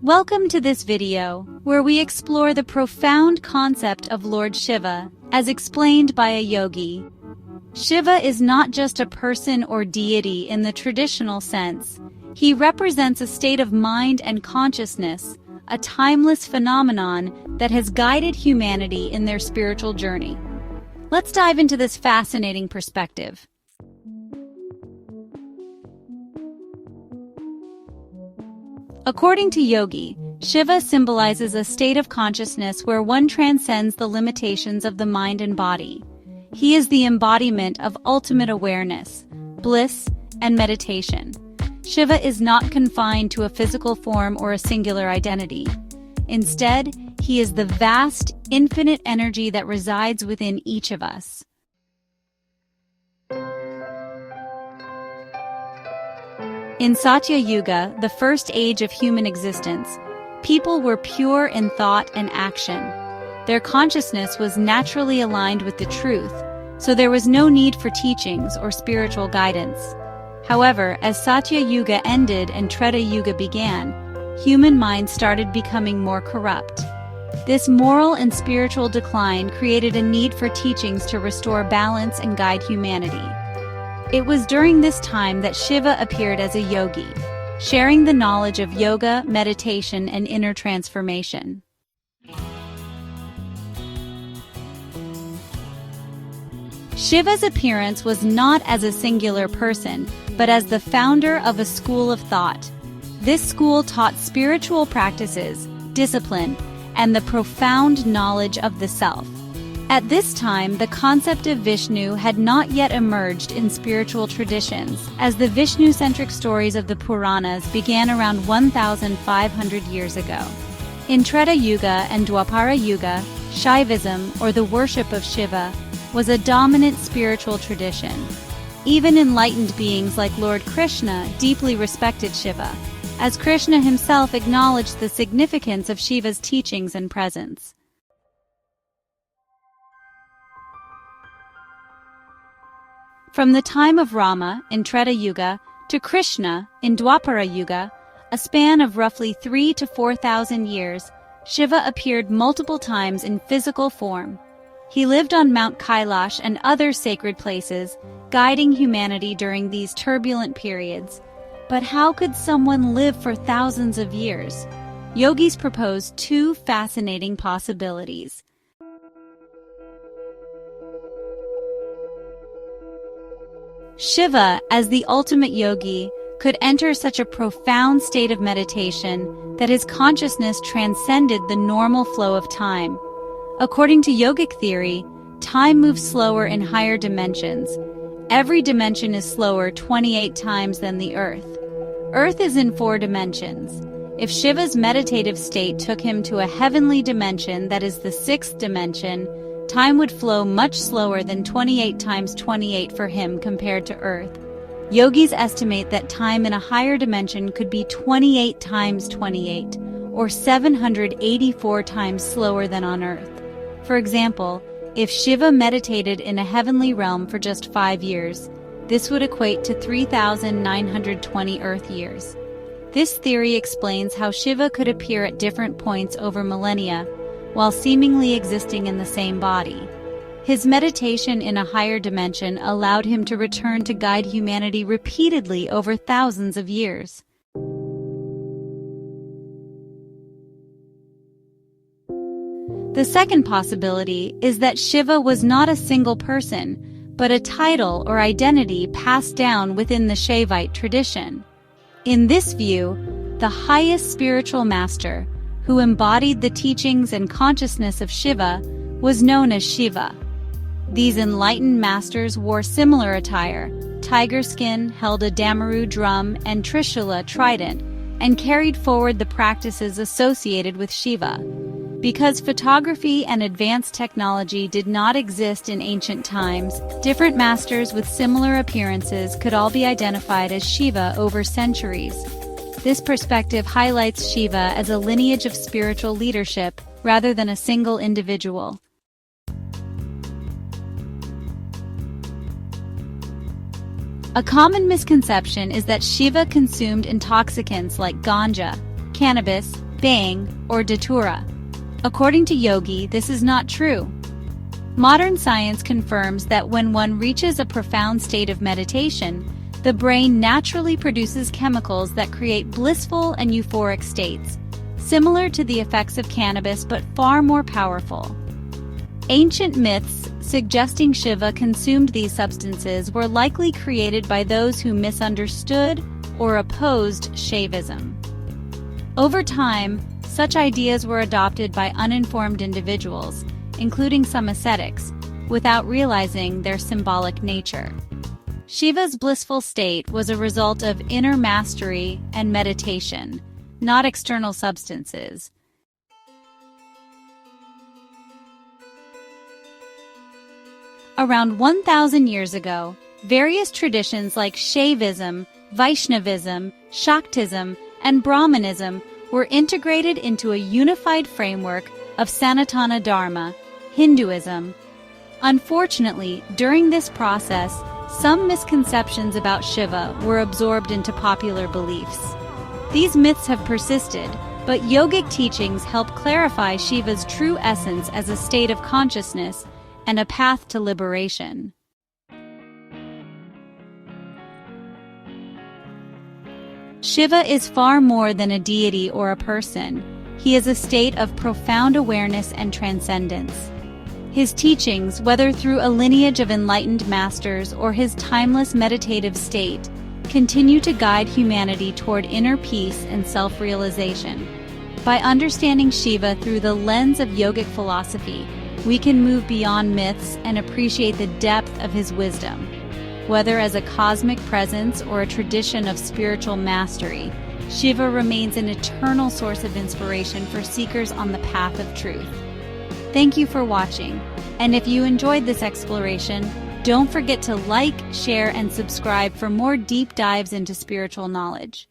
Welcome to this video, where we explore the profound concept of Lord Shiva, as explained by a yogi. Shiva is not just a person or deity in the traditional sense. He represents a state of mind and consciousness, a timeless phenomenon that has guided humanity in their spiritual journey. Let's dive into this fascinating perspective. According to Yogi, Shiva symbolizes a state of consciousness where one transcends the limitations of the mind and body. He is the embodiment of ultimate awareness, bliss, and meditation. Shiva is not confined to a physical form or a singular identity. Instead, he is the vast, infinite energy that resides within each of us. In Satya Yuga, the first age of human existence, people were pure in thought and action. Their consciousness was naturally aligned with the truth, so there was no need for teachings or spiritual guidance. However, as Satya Yuga ended and Treta Yuga began, human minds started becoming more corrupt. This moral and spiritual decline created a need for teachings to restore balance and guide humanity. It was during this time that Shiva appeared as a yogi, sharing the knowledge of yoga, meditation, and inner transformation. Shiva's appearance was not as a singular person, but as the founder of a school of thought. This school taught spiritual practices, discipline, and the profound knowledge of the self. At this time, the concept of Vishnu had not yet emerged in spiritual traditions, as the Vishnu-centric stories of the Puranas began around 1,500 years ago. In Treta Yuga and Dwapara Yuga, Shaivism, or the worship of Shiva, was a dominant spiritual tradition. Even enlightened beings like Lord Krishna deeply respected Shiva, as Krishna himself acknowledged the significance of Shiva's teachings and presence. From the time of Rama in Treta Yuga to Krishna in Dwapara Yuga, a span of roughly 3,000 to 4,000 years, Shiva appeared multiple times in physical form. He lived on Mount Kailash and other sacred places, guiding humanity during these turbulent periods. But how could someone live for thousands of years? Yogis proposed two fascinating possibilities. Shiva, as the ultimate yogi, could enter such a profound state of meditation that his consciousness transcended the normal flow of time. According to yogic theory, time moves slower in higher dimensions. Every dimension is slower 28 times than the Earth. Earth is in 4 dimensions. If Shiva's meditative state took him to a heavenly dimension that is the 6th dimension, time would flow much slower than 28 times 28 for him compared to Earth. Yogis estimate that time in a higher dimension could be 28 times 28, or 784 times slower than on Earth. For example, if Shiva meditated in a heavenly realm for just 5 years, this would equate to 3,920 Earth years. This theory explains how Shiva could appear at different points over millennia, while seemingly existing in the same body. His meditation in a higher dimension allowed him to return to guide humanity repeatedly over thousands of years. The second possibility is that Shiva was not a single person, but a title or identity passed down within the Shaivite tradition. In this view, the highest spiritual master, who embodied the teachings and consciousness of Shiva, was known as Shiva. These enlightened masters wore similar attire: tiger skin, held a damaru drum and trishula trident, and carried forward the practices associated with Shiva. Because photography and advanced technology did not exist in ancient times, different masters with similar appearances could all be identified as Shiva over centuries. This perspective highlights Shiva as a lineage of spiritual leadership rather than a single individual. A common misconception is that Shiva consumed intoxicants like ganja, cannabis, Bang, or Datura. According to Yogi, this is not true. Modern science confirms that when one reaches a profound state of meditation, the brain naturally produces chemicals that create blissful and euphoric states, similar to the effects of cannabis but far more powerful. Ancient myths suggesting Shiva consumed these substances were likely created by those who misunderstood or opposed Shaivism. Over time, such ideas were adopted by uninformed individuals, including some ascetics, without realizing their symbolic nature. Shiva's blissful state was a result of inner mastery and meditation, not external substances. Around 1,000 years ago, various traditions like Shaivism, Vaishnavism, Shaktism, and Brahmanism were integrated into a unified framework of Sanatana Dharma, Hinduism. Unfortunately, during this process, some misconceptions about Shiva were absorbed into popular beliefs. These myths have persisted, but yogic teachings help clarify Shiva's true essence as a state of consciousness and a path to liberation. Shiva is far more than a deity or a person. He is a state of profound awareness and transcendence. His teachings, whether through a lineage of enlightened masters or his timeless meditative state, continue to guide humanity toward inner peace and self-realization. By understanding Shiva through the lens of yogic philosophy, we can move beyond myths and appreciate the depth of his wisdom. Whether as a cosmic presence or a tradition of spiritual mastery, Shiva remains an eternal source of inspiration for seekers on the path of truth. Thank you for watching, and if you enjoyed this exploration, don't forget to like, share, and subscribe for more deep dives into spiritual knowledge.